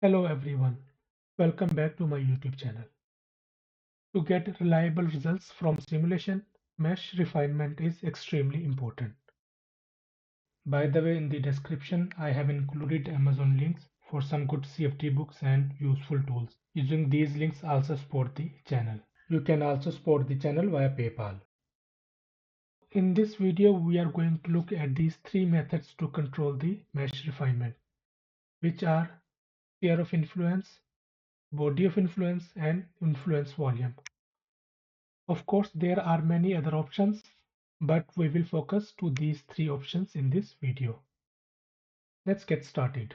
Hello everyone, welcome back to my YouTube channel. To get reliable results from simulation, mesh refinement is extremely important. By the way, in the description I have included Amazon links for some good CFD books and useful tools. Using these links also support the channel. You can also support the channel via PayPal. In this video we are going to look at these three methods to control the mesh refinement, which are sphere of influence, body of influence and influence volume. Of course, there are many other options, but we will focus to these three options in this video. Let's get started.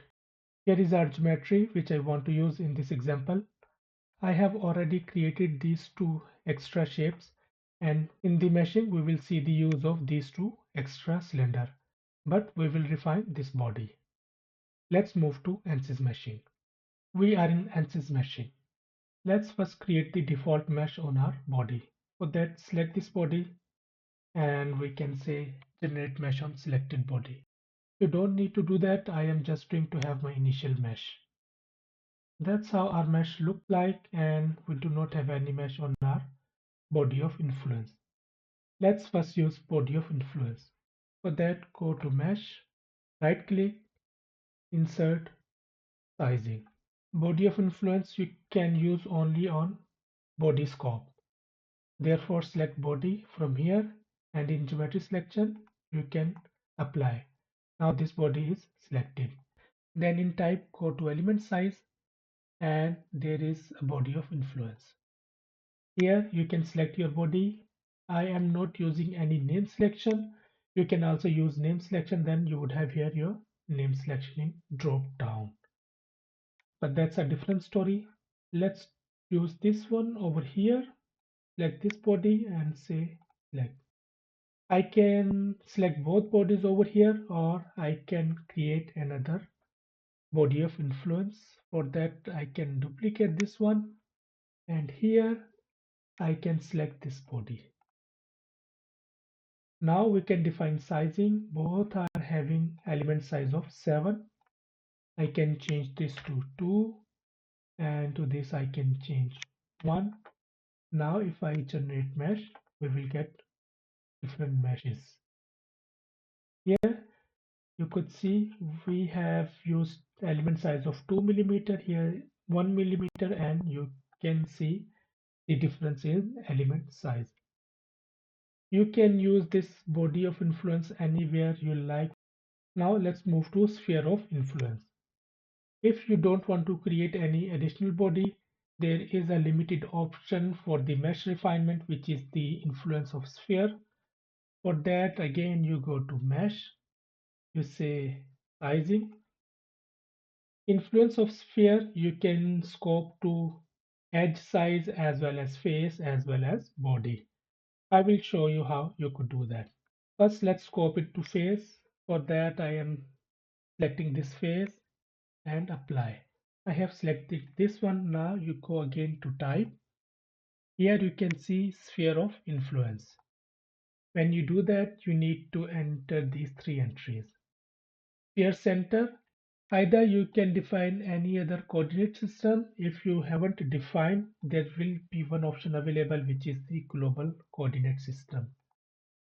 Here is our geometry which I want to use in this example. I have already created these two extra shapes, and in the meshing we will see the use of these two extra cylinder, but we will refine this body. Let's move to ANSYS Meshing. We are in ANSYS Meshing. Let's first create the default mesh on our body. For that, select this body and we can say generate mesh on selected body. You don't need to do that. I am just going to have my initial mesh. That's how our mesh look like, and we do not have any mesh on our body of influence. Let's first use body of influence. For that, go to mesh, right click, insert, sizing. Body of influence you can use only on body scope. Therefore, select body from here, and in geometry selection you can apply. Now this body is selected. Then in type, go to element size, and there is a body of influence. Here you can select your body. I am not using any name selection. You can also use name selection, then you would have here your name selection in drop down. But that's a different story. Let's use this one over here. Select this body and say select. I can select both bodies over here, or I can create another body of influence. For that I can duplicate this one, and here I can select this body. Now we can define sizing. Both are having element size of 7. I can change this to 2, and to this I can change 1. Now if I generate mesh, we will get different meshes. Here you could see we have used element size of 2 millimeter, here 1 millimeter, and you can see the difference in element size. You can use this body of influence anywhere you like. Now let's move to sphere of influence. If you don't want to create any additional body, there is a limited option for the mesh refinement, which is the influence of sphere. For that, again, you go to mesh, you say sizing. Influence of sphere, you can scope to edge size as well as face as well as body. I will show you how you could do that. First, let's scope it to face. For that, I am selecting this face and apply. I have selected this one. Now you go again to type. Here you can see sphere of influence. When you do that, you need to enter these three entries. Sphere center. Either you can define any other coordinate system. If you haven't defined, there will be one option available, which is the global coordinate system,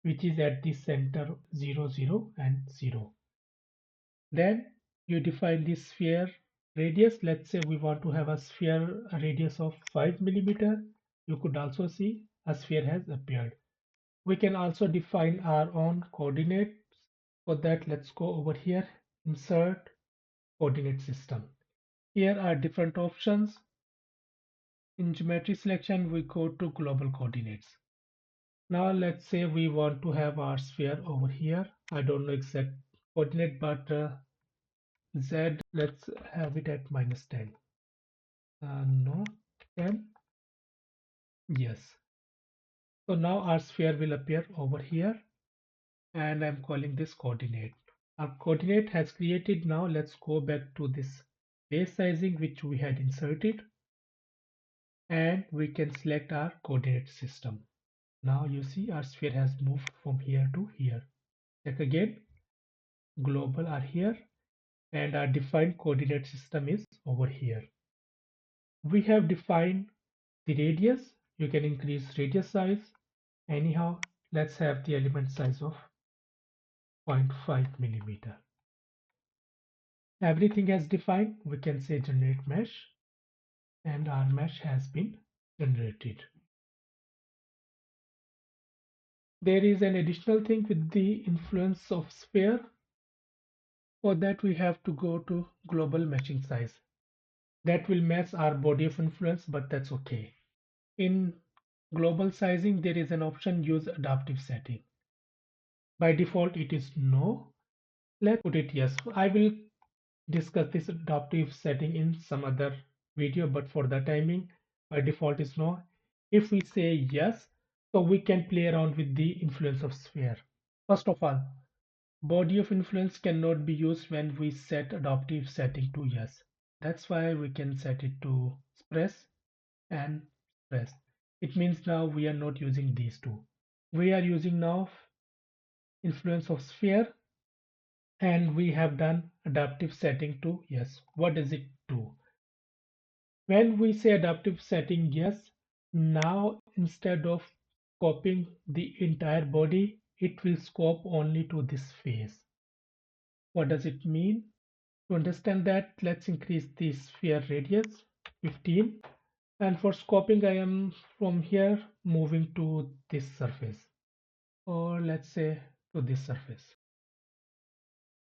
which is at the center 0, 0 and 0. Then you define the sphere radius. Let's say we want to have a sphere radius of 5 millimeter. You could also see a sphere has appeared. We can also define our own coordinates. For that, let's go over here, insert coordinate system. Here are different options. In geometry selection, we go to global coordinates. Now let's say we want to have our sphere over here. I don't know exact coordinate, but Z, let's have it at -10. No, 10. Yes. So now our sphere will appear over here, and I'm calling this coordinate. Our coordinate has created. Now let's go back to this base sizing which we had inserted, and we can select our coordinate system. Now you see our sphere has moved from here to here. Check again. Global are here. and our defined coordinate system is over here. We have defined the radius. You can increase radius size. Anyhow, let's have the element size of 0.5 millimeter. Everything has defined. We can say generate mesh, and our mesh has been generated. There is an additional thing with the influence of sphere. For that, we have to go to global meshing size. That will mess our body of influence, but that's okay. In global sizing, there is an option use adaptive setting. By default, it is no. Let's put it yes. I will discuss this adaptive setting in some other video, but for the timing, by default is no. If we say yes, so we can play around with the influence of sphere. First of all, body of influence cannot be used when we set adaptive setting to yes. That's why we can set it to express and express. It means now we are not using these two. We are using now influence of sphere, and we have done adaptive setting to yes. What does it do? When we say adaptive setting yes, now instead of copying the entire body, it will scope only to this face. What does it mean? To understand that, let's increase the sphere radius 15, and for scoping I am from here moving to this surface, or let's say to this surface.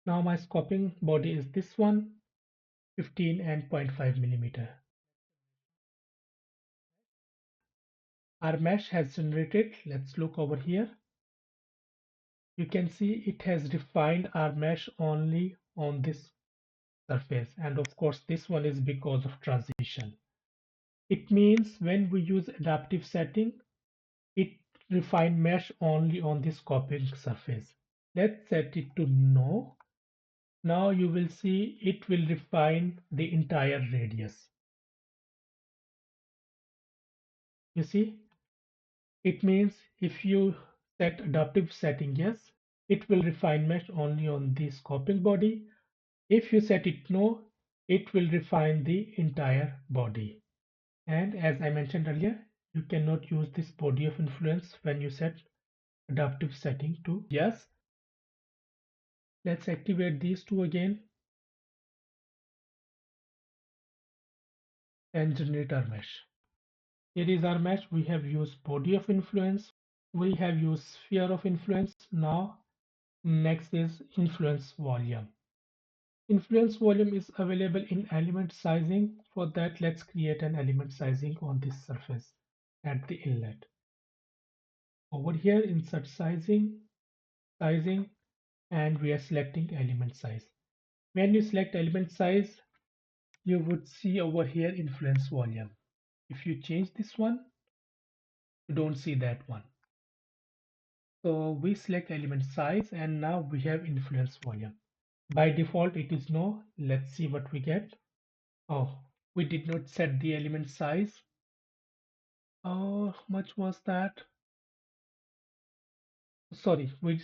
Now my scoping body is this one, 15 and 0.5 millimeter. Our mesh has generated. Let's look over here. You can see it has defined our mesh only on this surface, and of course this one is because of transition. It means when we use adaptive setting, it refine mesh only on this copying surface. Let's set it to no. Now you will see it will refine the entire radius. You see, it means if you set adaptive setting yes, it will refine mesh only on the scoping body. If you set it no, it will refine the entire body. And as I mentioned earlier, you cannot use this body of influence when you set adaptive setting to yes. Let's activate these two again and generate our mesh. Here is our mesh. We have used body of influence. We have used sphere of influence. Now, next is influence volume. Influence volume is available in element sizing. For that, let's create an element sizing on this surface at the inlet. Over here, insert sizing, and we are selecting element size. When you select element size, you would see over here influence volume. If you change this one, you don't see that one. So we select element size, and now we have influence volume. By default, it is no. Let's see what we get. Oh, we did not set the element size. How much was that? Sorry, we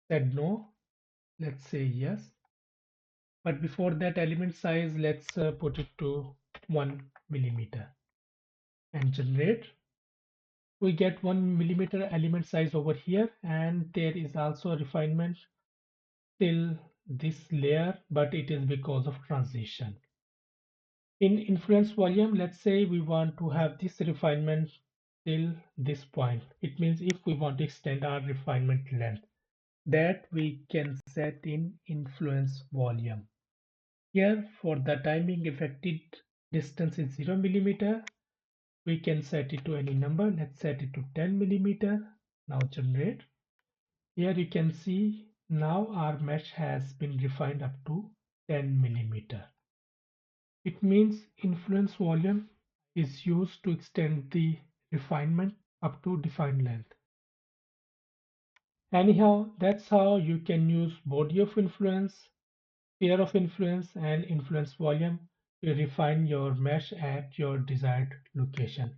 said no. Let's say yes. But before that element size, let's put it to 1 millimeter and generate. We get 1 millimeter element size over here, and there is also a refinement till this layer, but it is because of transition. In influence volume, let's say we want to have this refinement till this point. It means if we want to extend our refinement length, that we can set in influence volume. Here for the timing affected distance is 0 millimeter. We can set it to any number. Let's set it to 10 millimeter. Now generate. Here you can see now our mesh has been refined up to 10 millimeter. It means influence volume is used to extend the refinement up to defined length. Anyhow, that's how you can use body of influence, sphere of influence, and influence volume to refine your mesh at your desired location.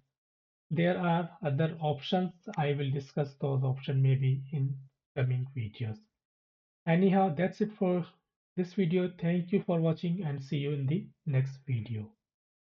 There are other options. I will discuss those options maybe in coming videos. Anyhow, that's it for this video. Thank you for watching and see you in the next video.